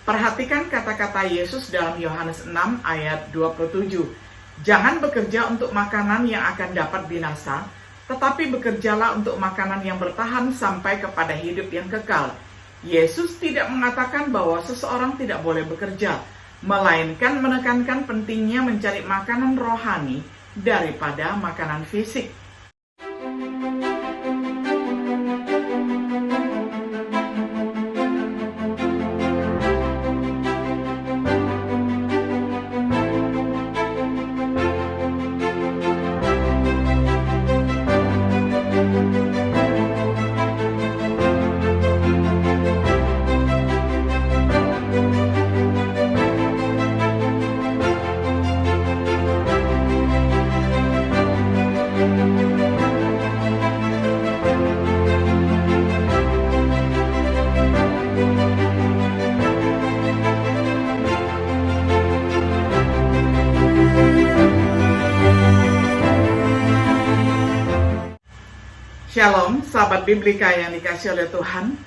Perhatikan kata-kata Yesus dalam Yohanes 6 ayat 27. Jangan bekerja untuk makanan yang akan dapat binasa, tetapi bekerjalah untuk makanan yang bertahan sampai kepada hidup yang kekal. Yesus tidak mengatakan bahwa seseorang tidak boleh bekerja, melainkan menekankan pentingnya mencari makanan rohani daripada makanan fisik. Shalom, sahabat Biblika yang dikasihi oleh Tuhan.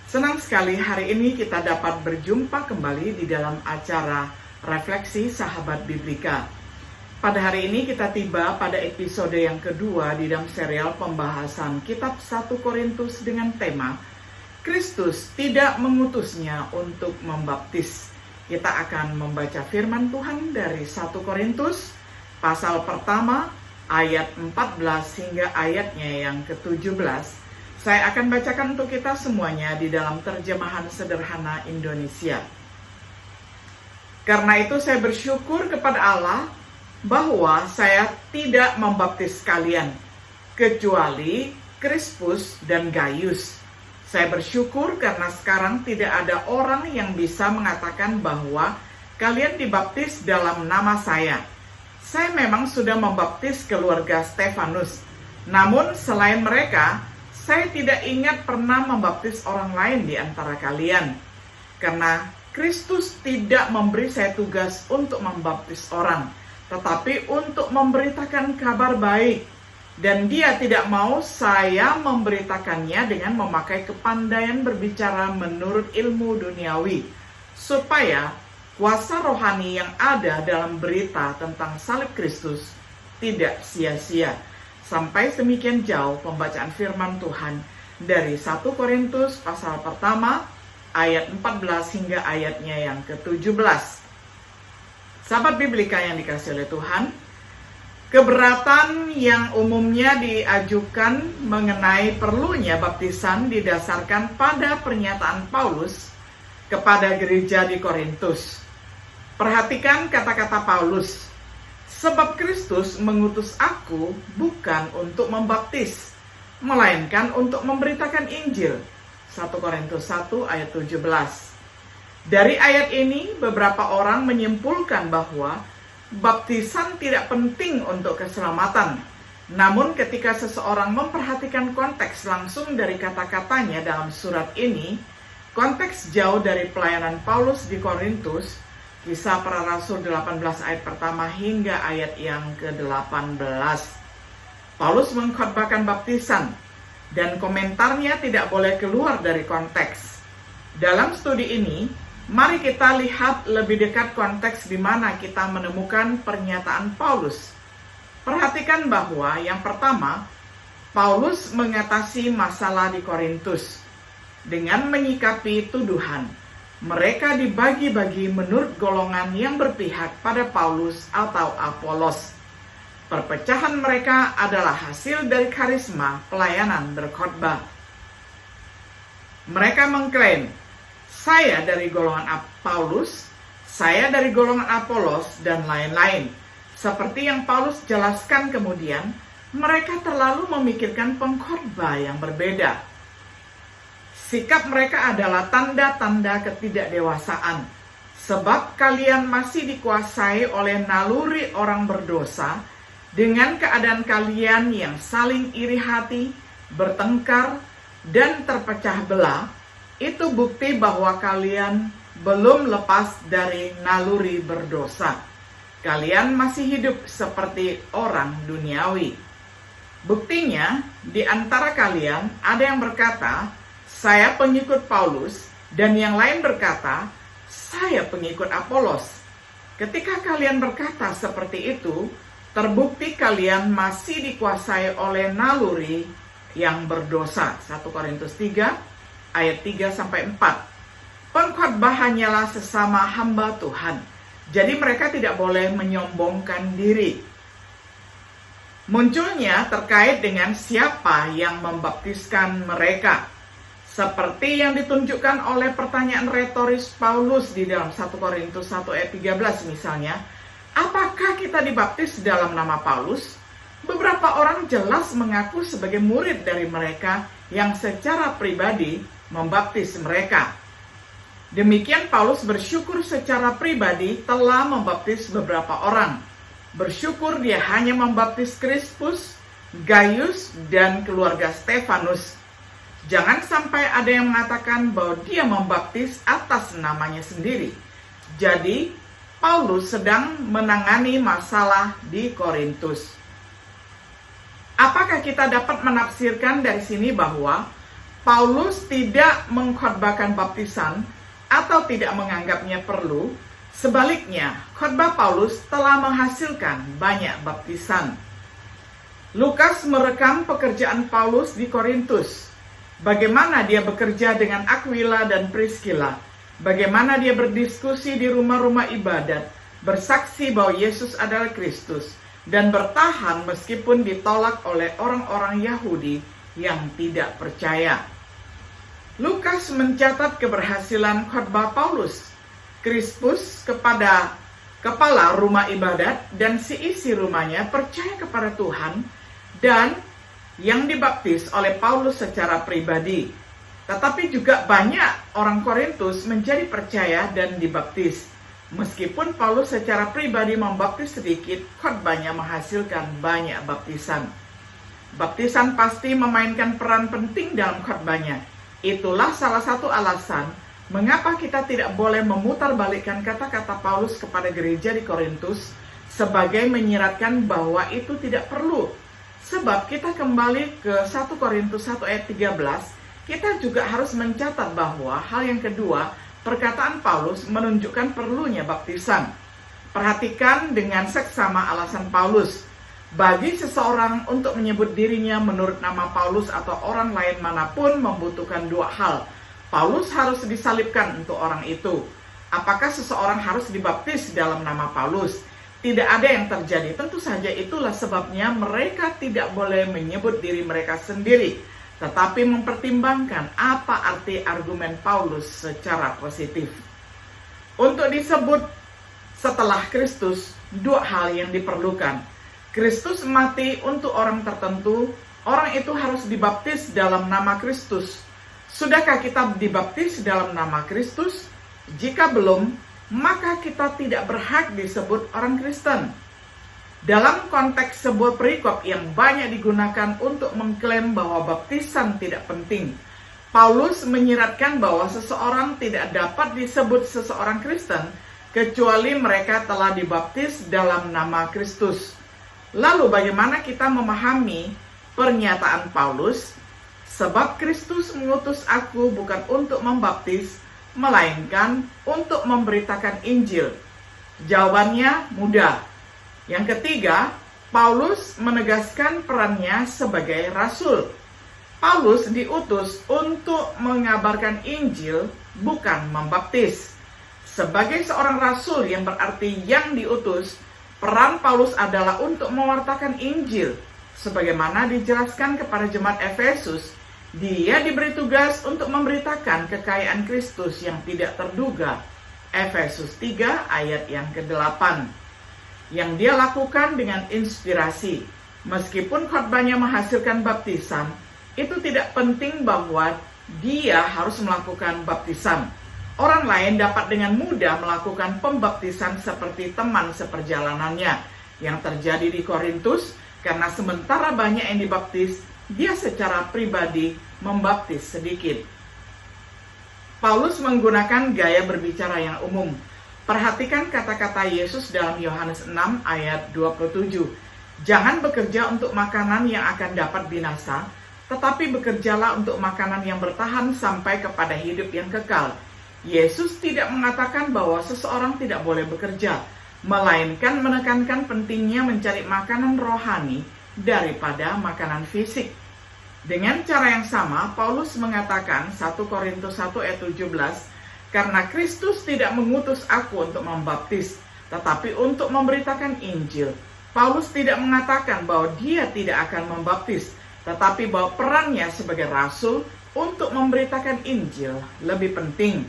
Senang sekali hari ini kita dapat berjumpa kembali di dalam acara Refleksi Sahabat Biblika. Pada hari ini kita tiba pada episode yang kedua di dalam serial pembahasan kitab 1 Korintus dengan tema Kristus tidak mengutusnya untuk membaptis. Kita akan membaca firman Tuhan dari 1 Korintus pasal pertama ayat 14 hingga ayatnya yang ke-17. Saya akan bacakan untuk kita semuanya di dalam terjemahan sederhana Indonesia. Karena itu saya bersyukur kepada Allah bahwa saya tidak membaptis kalian, kecuali Krispus dan Gaius. Saya bersyukur karena sekarang tidak ada orang yang bisa mengatakan bahwa kalian dibaptis dalam nama saya. Saya memang sudah membaptis keluarga Stefanus. Namun selain mereka, saya tidak ingat pernah membaptis orang lain di antara kalian. Karena Kristus tidak memberi saya tugas untuk membaptis orang, tetapi untuk memberitakan kabar baik. Dan Dia tidak mau saya memberitakannya dengan memakai kepandaian berbicara menurut ilmu duniawi, supaya kuasa rohani yang ada dalam berita tentang salib Kristus tidak sia-sia. Sampai semikian jauh pembacaan firman Tuhan dari 1 Korintus pasal pertama ayat 14 hingga ayatnya yang ke-17. Sahabat Biblika yang dikasihi oleh Tuhan, keberatan yang umumnya diajukan mengenai perlunya baptisan didasarkan pada pernyataan Paulus kepada gereja di Korintus. Perhatikan kata-kata Paulus, sebab Kristus mengutus aku bukan untuk membaptis, melainkan untuk memberitakan Injil. 1 Korintus 1 ayat 17. Dari ayat ini, beberapa orang menyimpulkan bahwa baptisan tidak penting untuk keselamatan. Namun ketika seseorang memperhatikan konteks langsung dari kata-katanya dalam surat ini, konteks jauh dari pelayanan Paulus di Korintus, Kisah Para Rasul 18 ayat pertama hingga ayat yang ke-18. Paulus mengkhotbahkan baptisan dan komentarnya tidak boleh keluar dari konteks. Dalam studi ini, mari kita lihat lebih dekat konteks di mana kita menemukan pernyataan Paulus. Perhatikan bahwa yang pertama, Paulus mengatasi masalah di Korintus dengan menyikapi tuduhan. Mereka dibagi-bagi menurut golongan yang berpihak pada Paulus atau Apolos. Perpecahan mereka adalah hasil dari karisma pelayanan berkhotbah. Mereka mengklaim, saya dari golongan Paulus, saya dari golongan Apolos, dan lain-lain. Seperti yang Paulus jelaskan kemudian, mereka terlalu memikirkan pengkhotbah yang berbeda. Sikap mereka adalah tanda-tanda ketidakdewasaan, sebab kalian masih dikuasai oleh naluri orang berdosa dengan keadaan kalian yang saling iri hati, bertengkar, dan terpecah belah. Itu bukti bahwa kalian belum lepas dari naluri berdosa. Kalian masih hidup seperti orang duniawi. Buktinya, di antara kalian ada yang berkata, saya pengikut Paulus, dan yang lain berkata, saya pengikut Apolos. Ketika kalian berkata seperti itu, terbukti kalian masih dikuasai oleh naluri yang berdosa. 1 Korintus 3 ayat 3-4. Pengkhotbah hanyalah sesama hamba Tuhan. Jadi mereka tidak boleh menyombongkan diri. Munculnya terkait dengan siapa yang membaptiskan mereka. Seperti yang ditunjukkan oleh pertanyaan retoris Paulus di dalam 1 Korintus 1 ayat 13 misalnya. Apakah kita dibaptis dalam nama Paulus? Beberapa orang jelas mengaku sebagai murid dari mereka yang secara pribadi membaptis mereka. Demikian Paulus bersyukur secara pribadi telah membaptis beberapa orang. Bersyukur dia hanya membaptis Krispus, Gaius, dan keluarga Stefanus. Jangan sampai ada yang mengatakan bahwa dia membaptis atas namanya sendiri. Jadi, Paulus sedang menangani masalah di Korintus. Apakah kita dapat menafsirkan dari sini bahwa Paulus tidak mengkhotbahkan baptisan atau tidak menganggapnya perlu? Sebaliknya, khotbah Paulus telah menghasilkan banyak baptisan. Lukas merekam pekerjaan Paulus di Korintus. Bagaimana dia bekerja dengan Aquila dan Priscilla. Bagaimana dia berdiskusi di rumah-rumah ibadat, bersaksi bahwa Yesus adalah Kristus, dan bertahan meskipun ditolak oleh orang-orang Yahudi yang tidak percaya. Lukas mencatat keberhasilan khotbah Paulus. Krispus kepada kepala rumah ibadat dan si isi rumahnya percaya kepada Tuhan dan yang dibaptis oleh Paulus secara pribadi. Tetapi juga banyak orang Korintus menjadi percaya dan dibaptis. Meskipun Paulus secara pribadi membaptis sedikit, khotbahnya menghasilkan banyak baptisan. Baptisan pasti memainkan peran penting dalam khotbahnya. Itulah salah satu alasan mengapa kita tidak boleh memutarbalikkan kata-kata Paulus kepada gereja di Korintus sebagai menyiratkan bahwa itu tidak perlu. Sebab kita kembali ke 1 Korintus 1 ayat 13, kita juga harus mencatat bahwa hal yang kedua, perkataan Paulus menunjukkan perlunya baptisan. Perhatikan dengan seksama alasan Paulus. Bagi seseorang untuk menyebut dirinya menurut nama Paulus atau orang lain manapun membutuhkan dua hal. Paulus harus disalibkan untuk orang itu. Apakah seseorang harus dibaptis dalam nama Paulus? Tidak ada yang terjadi. Tentu saja itulah sebabnya mereka tidak boleh menyebut diri mereka sendiri, tetapi mempertimbangkan apa arti argumen Paulus secara positif. Untuk disebut setelah Kristus, dua hal yang diperlukan. Kristus mati untuk orang tertentu, orang itu harus dibaptis dalam nama Kristus. Sudahkah kita dibaptis dalam nama Kristus? Jika belum, maka kita tidak berhak disebut orang Kristen. Dalam konteks sebuah perikop yang banyak digunakan untuk mengklaim bahwa baptisan tidak penting, Paulus menyiratkan bahwa seseorang tidak dapat disebut seseorang Kristen kecuali mereka telah dibaptis dalam nama Kristus. Lalu bagaimana kita memahami pernyataan Paulus? Sebab Kristus mengutus aku bukan untuk membaptis, melainkan untuk memberitakan Injil. Jawabannya mudah. Yang ketiga, Paulus menegaskan perannya sebagai rasul. Paulus diutus untuk mengabarkan Injil, bukan membaptis. Sebagai seorang rasul yang berarti yang diutus, peran Paulus adalah untuk mewartakan Injil. Sebagaimana dijelaskan kepada jemaat Efesus, dia diberi tugas untuk memberitakan kekayaan Kristus yang tidak terduga. Efesus 3 ayat yang ke-8. Yang dia lakukan dengan inspirasi. Meskipun khotbahnya menghasilkan baptisan, itu tidak penting bahwa dia harus melakukan baptisan. Orang lain dapat dengan mudah melakukan pembaptisan seperti teman seperjalanannya yang terjadi di Korintus, karena sementara banyak yang dibaptis, dia secara pribadi membaptis sedikit. Paulus menggunakan gaya berbicara yang umum. Perhatikan kata-kata Yesus dalam Yohanes 6 ayat 27. Jangan bekerja untuk makanan yang akan dapat binasa, tetapi bekerjalah untuk makanan yang bertahan sampai kepada hidup yang kekal, Yesus tidak mengatakan bahwa seseorang tidak boleh bekerja, melainkan menekankan pentingnya mencari makanan rohani daripada makanan fisik. Dengan cara yang sama, Paulus mengatakan 1 Korintus 1 ayat 17, "Karena Kristus tidak mengutus aku untuk membaptis, tetapi untuk memberitakan Injil." Paulus tidak mengatakan bahwa dia tidak akan membaptis, tetapi bahwa perannya sebagai rasul untuk memberitakan Injil lebih penting.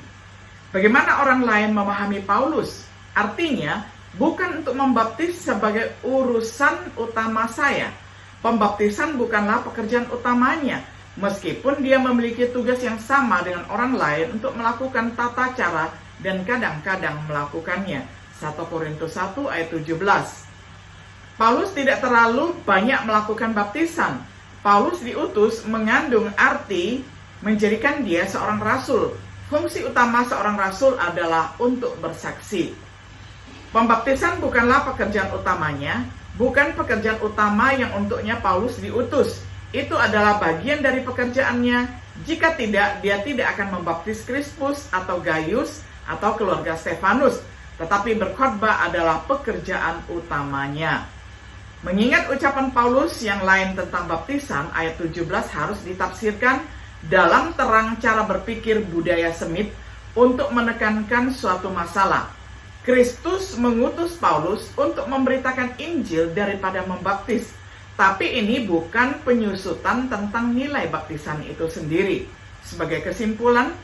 Bagaimana orang lain memahami Paulus? Artinya, bukan untuk membaptis sebagai urusan utama saya. Pembaptisan bukanlah pekerjaan utamanya, meskipun dia memiliki tugas yang sama dengan orang lain untuk melakukan tata cara dan kadang-kadang melakukannya. 1 Korintus 1 ayat 17. Paulus tidak terlalu banyak melakukan baptisan. Paulus diutus mengandung arti menjadikan dia seorang rasul. Fungsi utama seorang rasul adalah untuk bersaksi. Pembaptisan bukanlah pekerjaan utamanya, bukan pekerjaan utama yang untuknya Paulus diutus. Itu adalah bagian dari pekerjaannya. Jika tidak, dia tidak akan membaptis Krispus atau Gaius atau keluarga Stefanus. Tetapi berkhotbah adalah pekerjaan utamanya. Mengingat ucapan Paulus yang lain tentang baptisan, ayat 17 harus ditafsirkan dalam terang cara berpikir budaya Semit untuk menekankan suatu masalah. Kristus mengutus Paulus untuk memberitakan Injil daripada membaptis. Tapi ini bukan penyusutan tentang nilai baptisan itu sendiri. Sebagai kesimpulan,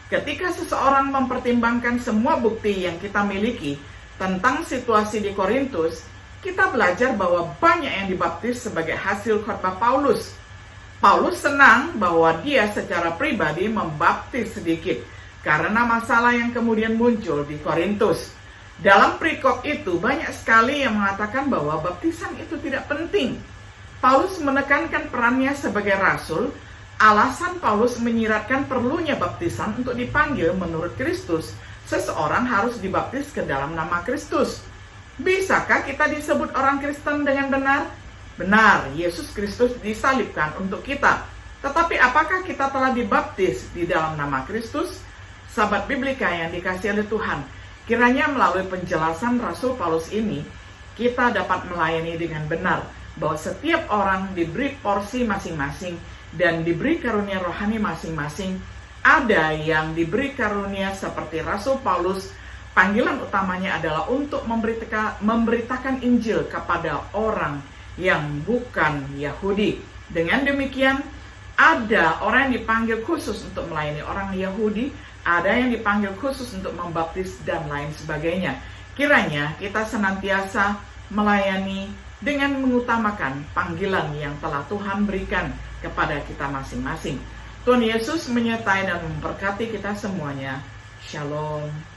ketika seseorang mempertimbangkan semua bukti yang kita miliki tentang situasi di Korintus, kita belajar bahwa banyak yang dibaptis sebagai hasil khotbah Paulus. Paulus senang bahwa dia secara pribadi membaptis sedikit karena masalah yang kemudian muncul di Korintus. Dalam perikop itu banyak sekali yang mengatakan bahwa baptisan itu tidak penting. Paulus menekankan perannya sebagai rasul. Alasan Paulus menyiratkan perlunya baptisan untuk dipanggil menurut Kristus, seseorang harus dibaptis ke dalam nama Kristus. Bisakah kita disebut orang Kristen dengan benar? Benar, Yesus Kristus disalibkan untuk kita. Tetapi apakah kita telah dibaptis di dalam nama Kristus? Sahabat Biblika yang dikasihi oleh Tuhan, kiranya melalui penjelasan Rasul Paulus ini, kita dapat melayani dengan benar bahwa setiap orang diberi porsi masing-masing dan diberi karunia rohani masing-masing. Ada yang diberi karunia seperti Rasul Paulus, panggilan utamanya adalah untuk memberitakan Injil kepada orang yang bukan Yahudi. Dengan demikian, ada orang yang dipanggil khusus untuk melayani orang Yahudi, ada yang dipanggil khusus untuk membaptis, dan lain sebagainya. Kiranya kita senantiasa melayani dengan mengutamakan panggilan yang telah Tuhan berikan kepada kita masing-masing. Tuhan Yesus menyertai dan memberkati kita semuanya. Shalom.